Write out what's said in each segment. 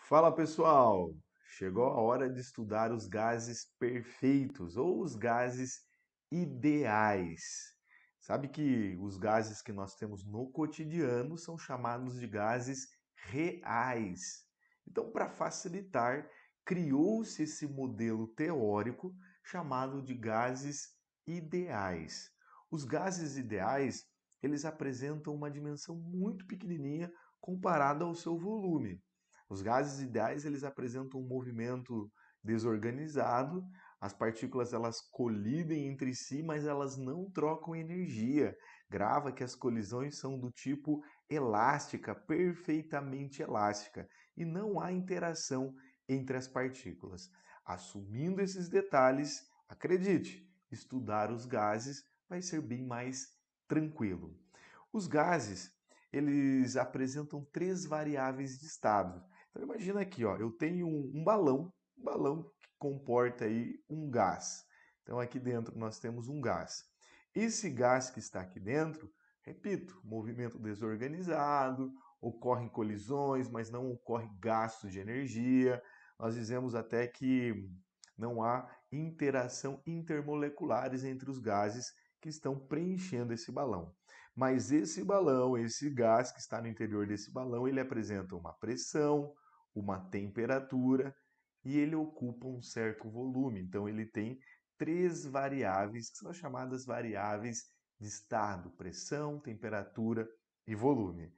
Fala pessoal! Chegou a hora de estudar os gases perfeitos ou os gases ideais. Sabe que os gases que nós temos no cotidiano são chamados de gases reais. Então, para facilitar, criou-se esse modelo teórico chamado de gases ideais. Os gases ideais, eles apresentam uma dimensão muito pequenininha comparada ao seu volume. Os gases ideais eles apresentam um movimento desorganizado, as partículas elas colidem entre si, mas elas não trocam energia. Grava que as colisões são do tipo elástica, perfeitamente elástica, e não há interação entre as partículas. Assumindo esses detalhes, acredite, estudar os gases vai ser bem mais tranquilo. Os gases, eles apresentam três variáveis de estado. Então imagina aqui, ó, eu tenho um balão que comporta aí um gás. Então aqui dentro nós temos um gás. Esse gás que está aqui dentro, repito, movimento desorganizado, ocorrem colisões, mas não ocorre gasto de energia. Nós dizemos até que não há interação intermoleculares entre os gases que estão preenchendo esse balão. Mas esse balão, esse gás que está no interior desse balão, ele apresenta uma pressão, uma temperatura e ele ocupa um certo volume. Então ele tem três variáveis que são as chamadas variáveis de estado: pressão, temperatura e volume.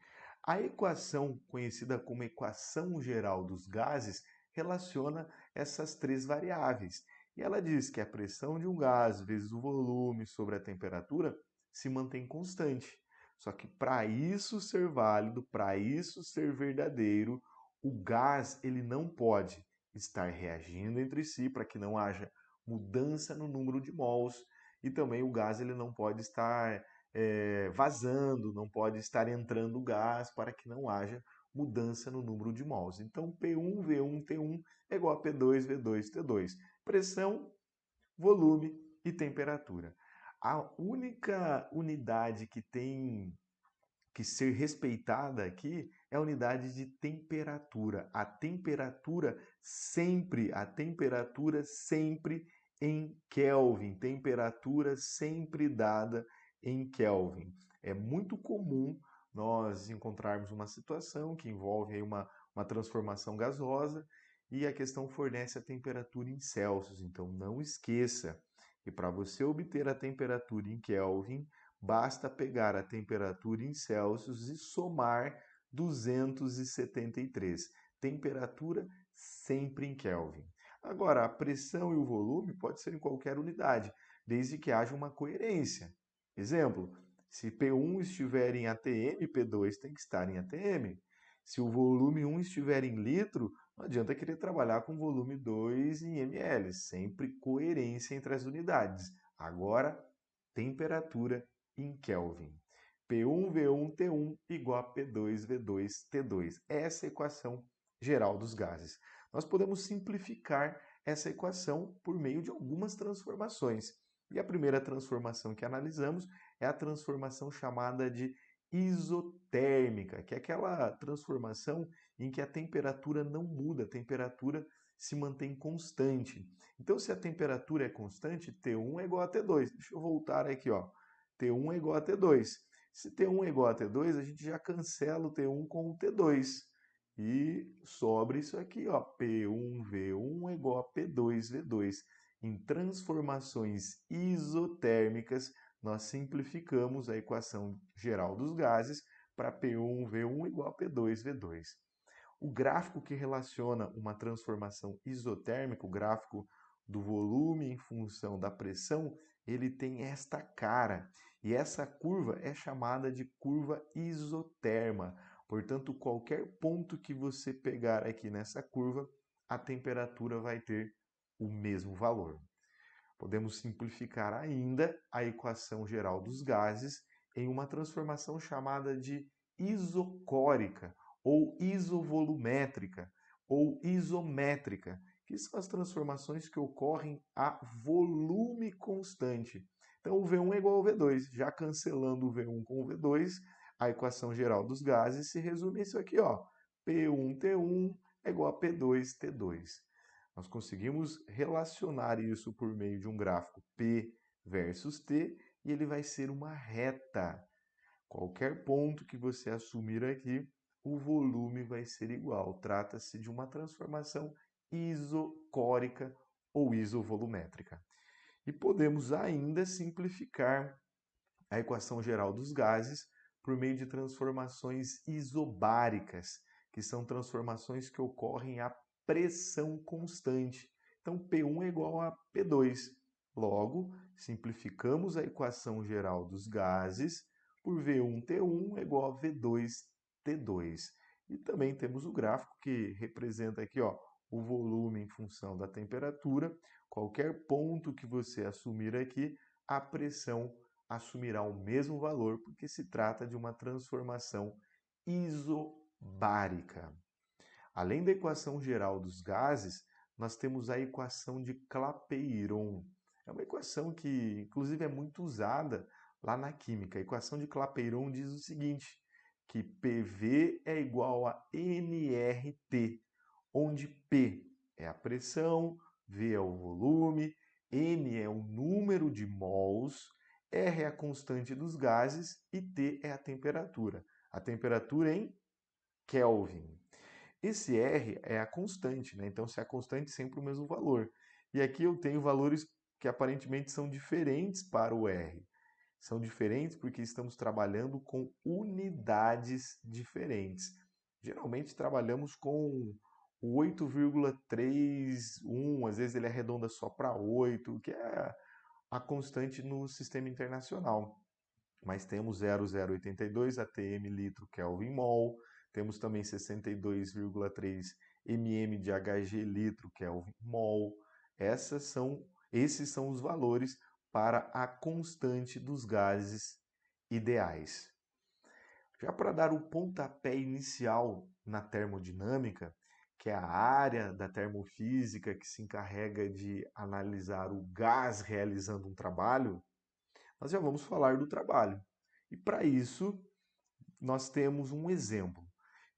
A equação conhecida como equação geral dos gases relaciona essas três variáveis. E ela diz que a pressão de um gás vezes o volume sobre a temperatura se mantém constante. Só que para isso ser válido, para isso ser verdadeiro, o gás ele não pode estar reagindo entre si para que não haja mudança no número de mols e também o gás ele não pode estar vazando, não pode estar entrando gás para que não haja mudança no número de mols. Então P1, V1, T1 é igual a P2, V2, T2. Pressão, volume e temperatura. A única unidade que tem que ser respeitada aqui é a unidade de temperatura. A temperatura sempre em Kelvin, temperatura sempre dada em Kelvin. É muito comum nós encontrarmos uma situação que envolve aí uma transformação gasosa e a questão fornece a temperatura em Celsius. Então não esqueça que para você obter a temperatura em Kelvin, basta pegar a temperatura em Celsius e somar 273. Temperatura sempre em Kelvin. Agora, a pressão e o volume pode ser em qualquer unidade, desde que haja uma coerência. Exemplo, se P1 estiver em atm, P2 tem que estar em atm. Se o volume 1 estiver em litro, não adianta querer trabalhar com volume 2 em ml, sempre coerência entre as unidades. Agora, temperatura em Kelvin. P1, V1, T1 igual a P2, V2, T2. Essa é a equação geral dos gases. Nós podemos simplificar essa equação por meio de algumas transformações. E a primeira transformação que analisamos é a transformação chamada de isotérmica, que é aquela transformação em que a temperatura não muda, a temperatura se mantém constante. Então, se a temperatura é constante, T1 é igual a T2. Deixa eu voltar aqui, ó. T1 é igual a T2. Se T1 é igual a T2, a gente já cancela o T1 com o T2. E sobra isso aqui, ó, P1V1 é igual a P2V2. Em transformações isotérmicas, nós simplificamos a equação geral dos gases para P1V1 igual a P2V2. O gráfico que relaciona uma transformação isotérmica, o gráfico do volume em função da pressão, ele tem esta cara. E essa curva é chamada de curva isoterma. Portanto, qualquer ponto que você pegar aqui nessa curva, a temperatura vai ter o mesmo valor. Podemos simplificar ainda a equação geral dos gases em uma transformação chamada de isocórica, ou isovolumétrica, ou isométrica, que são as transformações que ocorrem a volume constante. Então, o V1 é igual ao V2. Já cancelando o V1 com o V2, a equação geral dos gases se resume a isso aqui, ó. P1T1 é igual a P2T2. Nós conseguimos relacionar isso por meio de um gráfico P versus T e ele vai ser uma reta. Qualquer ponto que você assumir aqui, o volume vai ser igual. Trata-se de uma transformação isocórica ou isovolumétrica. E podemos ainda simplificar a equação geral dos gases por meio de transformações isobáricas, que são transformações que ocorrem a pressão constante. Então, P1 é igual a P2. Logo, simplificamos a equação geral dos gases por V1T1 é igual a V2T2. E também temos o gráfico que representa aqui, ó, o volume em função da temperatura. Qualquer ponto que você assumir aqui, a pressão assumirá o mesmo valor, porque se trata de uma transformação isobárica. Além da equação geral dos gases, nós temos a equação de Clapeyron. É uma equação que, inclusive, é muito usada lá na química. A equação de Clapeyron diz o seguinte, que PV é igual a nRT, onde P é a pressão, V é o volume, N é o número de mols, R é a constante dos gases e T é a temperatura. A temperatura em Kelvin. Esse R é a constante, né? Então, se é a constante, sempre o mesmo valor. E aqui eu tenho valores que aparentemente são diferentes para o R. São diferentes porque estamos trabalhando com unidades diferentes. Geralmente trabalhamos com o 8,31, às vezes ele arredonda só para 8, que é a constante no sistema internacional. Mas temos 0,082 atm litro Kelvin mol, temos também 62,3 mm de Hg litro Kelvin mol. Esses são os valores para a constante dos gases ideais. Já para dar o pontapé inicial na termodinâmica, que é a área da termofísica que se encarrega de analisar o gás realizando um trabalho, nós já vamos falar do trabalho. E para isso, nós temos um exemplo.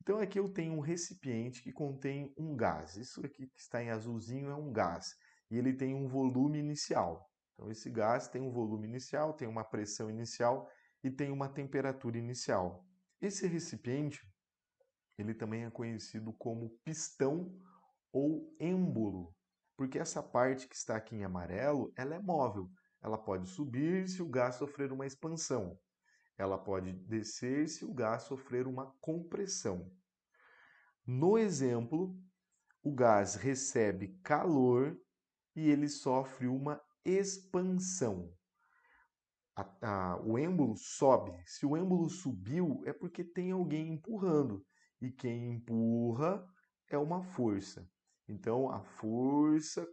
Então aqui eu tenho um recipiente que contém um gás. Isso aqui que está em azulzinho é um gás. E ele tem um volume inicial. Então esse gás tem um volume inicial, tem uma pressão inicial e tem uma temperatura inicial. Esse recipiente, ele também é conhecido como pistão ou êmbolo, porque essa parte que está aqui em amarelo, ela é móvel. Ela pode subir se o gás sofrer uma expansão. Ela pode descer se o gás sofrer uma compressão. No exemplo, o gás recebe calor e ele sofre uma expansão. O êmbolo sobe. Se o êmbolo subiu, é porque tem alguém empurrando. E quem empurra é uma força. Então, a força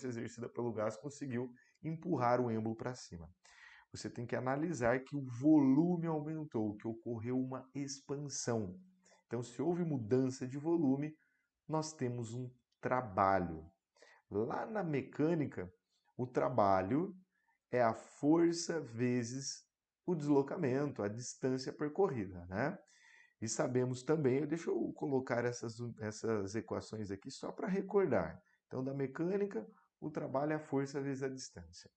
exercida pelo gás conseguiu empurrar o êmbolo para cima. Você tem que analisar que o volume aumentou, que ocorreu uma expansão. Então, se houve mudança de volume, nós temos um trabalho. Lá na mecânica, o trabalho é a força vezes o deslocamento, a distância percorrida, né? E sabemos também, deixa eu colocar essas equações aqui só para recordar. Então, da mecânica, o trabalho é a força vezes a distância.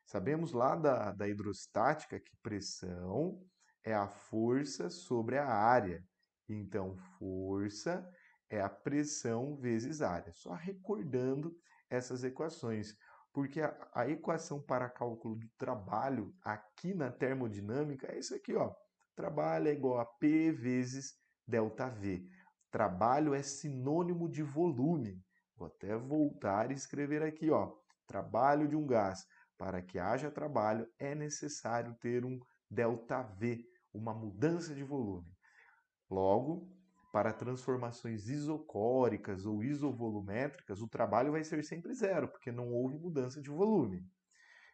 Sabemos lá da hidrostática que pressão é a força sobre a área. Então, força é a pressão vezes área. Só recordando essas equações, porque a equação para cálculo do trabalho aqui na termodinâmica é isso aqui, ó. Trabalho é igual a P vezes ΔV. Trabalho é sinônimo de volume. Vou até voltar e escrever aqui, ó. Trabalho de um gás. Para que haja trabalho, é necessário ter um ΔV, uma mudança de volume. Logo, para transformações isocóricas ou isovolumétricas, o trabalho vai ser sempre zero, porque não houve mudança de volume.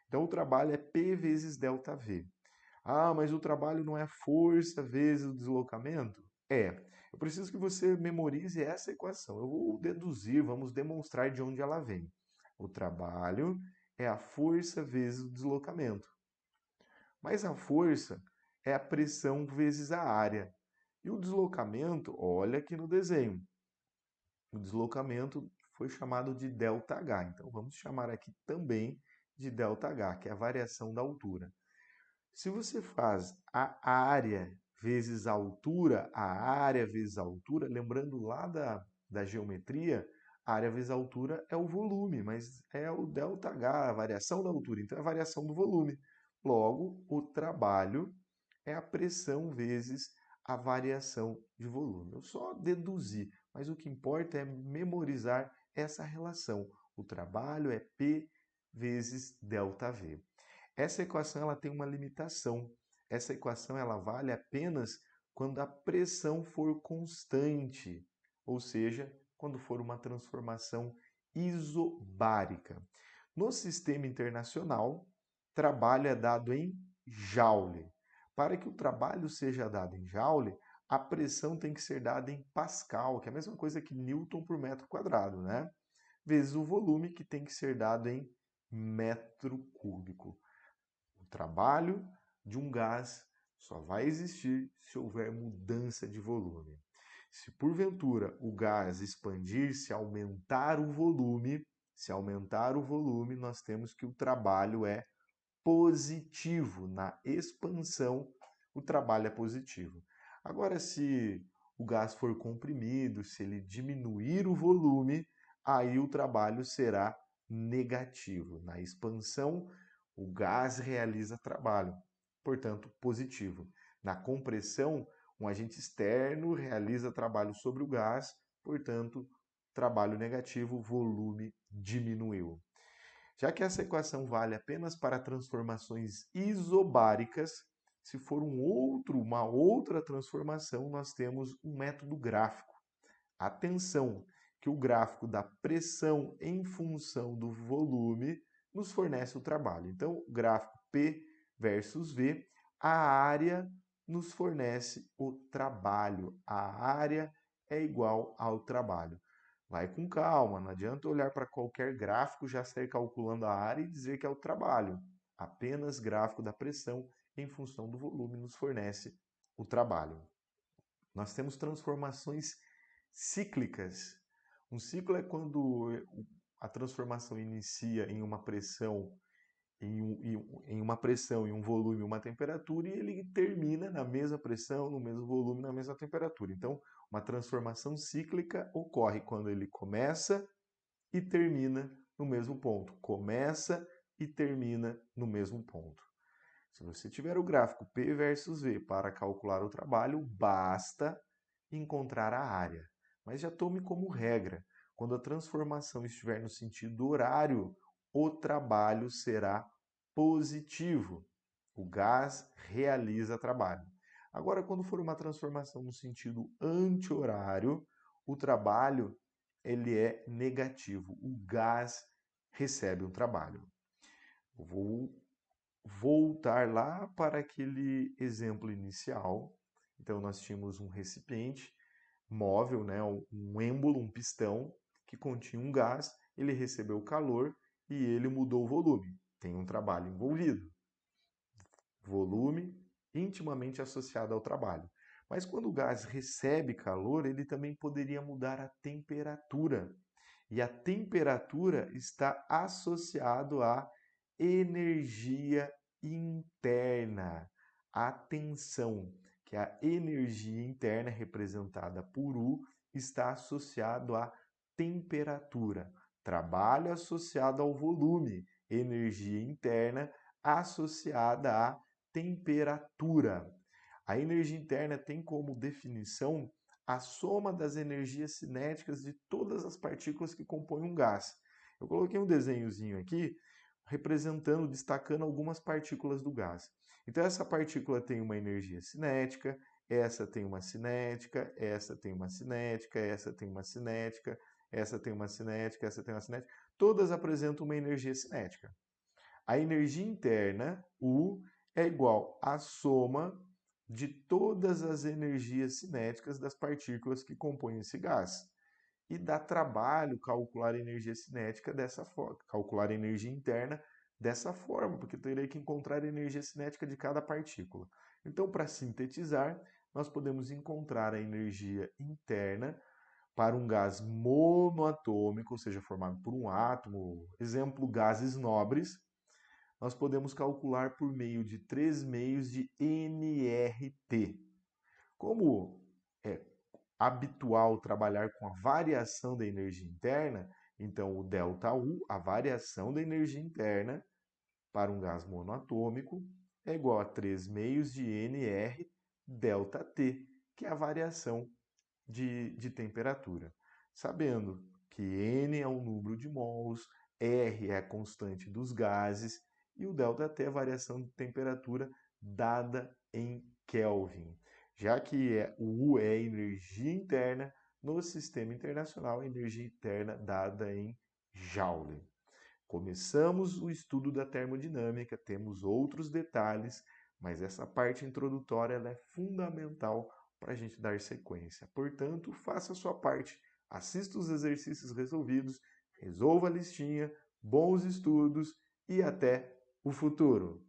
Então, o trabalho é P vezes ΔV. Ah, mas o trabalho não é força vezes o deslocamento? É. Eu preciso que você memorize essa equação. Eu vou deduzir, vamos demonstrar de onde ela vem. O trabalho é a força vezes o deslocamento. Mas a força é a pressão vezes a área. E o deslocamento, olha aqui no desenho. O deslocamento foi chamado de ΔH. Então vamos chamar aqui também de ΔH, que é a variação da altura. Se você faz a área vezes a área vezes a altura, lembrando lá da geometria, a área vezes a altura é o volume, mas é o ΔH, a variação da altura, então é a variação do volume. Logo, o trabalho é a pressão vezes a variação de volume. Eu só deduzi, mas o que importa é memorizar essa relação. O trabalho é P vezes ΔV. Essa equação ela tem uma limitação. Essa equação ela vale apenas quando a pressão for constante, ou seja, quando for uma transformação isobárica. No sistema internacional, trabalho é dado em joule. Para que o trabalho seja dado em joule, a pressão tem que ser dada em pascal, que é a mesma coisa que Newton por metro quadrado, né? Vezes o volume, que tem que ser dado em metro cúbico. O trabalho de um gás só vai existir se houver mudança de volume. Se porventura o gás expandir, se aumentar o volume, nós temos que o trabalho é positivo. Na expansão, o trabalho é positivo. Agora, se o gás for comprimido, se ele diminuir o volume, aí o trabalho será negativo. Na expansão, o gás realiza trabalho, portanto, positivo. Na compressão, um agente externo realiza trabalho sobre o gás, portanto, trabalho negativo, volume diminuiu. Já que essa equação vale apenas para transformações isobáricas, se for uma outra transformação, nós temos um método gráfico. Atenção, que o gráfico da pressão em função do volume nos fornece o trabalho. Então, o gráfico P versus V, a área nos fornece o trabalho. A área é igual ao trabalho. Vai com calma, não adianta olhar para qualquer gráfico, já sair calculando a área e dizer que é o trabalho. Apenas gráfico da pressão em função do volume nos fornece o trabalho. Nós temos transformações cíclicas. Um ciclo é quando a transformação inicia em uma pressão, em uma pressão, em um volume, uma temperatura, e ele termina na mesma pressão, no mesmo volume, na mesma temperatura. Então, uma transformação cíclica ocorre quando ele começa e termina no mesmo ponto. Começa e termina no mesmo ponto. Se você tiver o gráfico P versus V para calcular o trabalho, basta encontrar a área. Mas já tome como regra, quando a transformação estiver no sentido horário, o trabalho será positivo. O gás realiza trabalho. Agora, quando for uma transformação no sentido anti-horário, o trabalho ele é negativo. O gás recebe um trabalho. Eu vou voltar lá para aquele exemplo inicial. Então, nós tínhamos um recipiente móvel, né, um êmbolo, um pistão, que continha um gás, ele recebeu calor e ele mudou o volume. Tem um trabalho envolvido. Volume intimamente associado ao trabalho. Mas quando o gás recebe calor, ele também poderia mudar a temperatura. E a temperatura está associado à energia interna. Atenção, que a energia interna representada por U está associado à temperatura. Trabalho associado ao volume, energia interna associada à temperatura. A energia interna tem como definição a soma das energias cinéticas de todas as partículas que compõem um gás. Eu coloquei um desenhozinho aqui representando, destacando algumas partículas do gás. Então essa partícula tem uma energia cinética, essa tem uma cinética, essa tem uma cinética, essa tem uma cinética, essa tem uma cinética, essa tem uma cinética. Todas apresentam uma energia cinética. A energia interna, U, é igual à soma de todas as energias cinéticas das partículas que compõem esse gás. E dá trabalho calcular a energia cinética dessa forma, calcular a energia interna dessa forma, porque terei que encontrar a energia cinética de cada partícula. Então, para sintetizar, nós podemos encontrar a energia interna para um gás monoatômico, ou seja, formado por um átomo, exemplo, gases nobres, nós podemos calcular por meio de 3 meios de nRT. Como é habitual trabalhar com a variação da energia interna, então o ΔU, a variação da energia interna para um gás monoatômico, é igual a 3 meios de nR ΔT, que é a variação de temperatura. Sabendo que N é o número de mols, R é a constante dos gases e o ΔT é a variação de temperatura dada em Kelvin. Já que o U é a energia interna, no sistema internacional, a energia interna dada em Joule. Começamos o estudo da termodinâmica, temos outros detalhes, mas essa parte introdutória ela é fundamental para a gente dar sequência. Portanto, faça a sua parte, assista os exercícios resolvidos, resolva a listinha, bons estudos e até o futuro!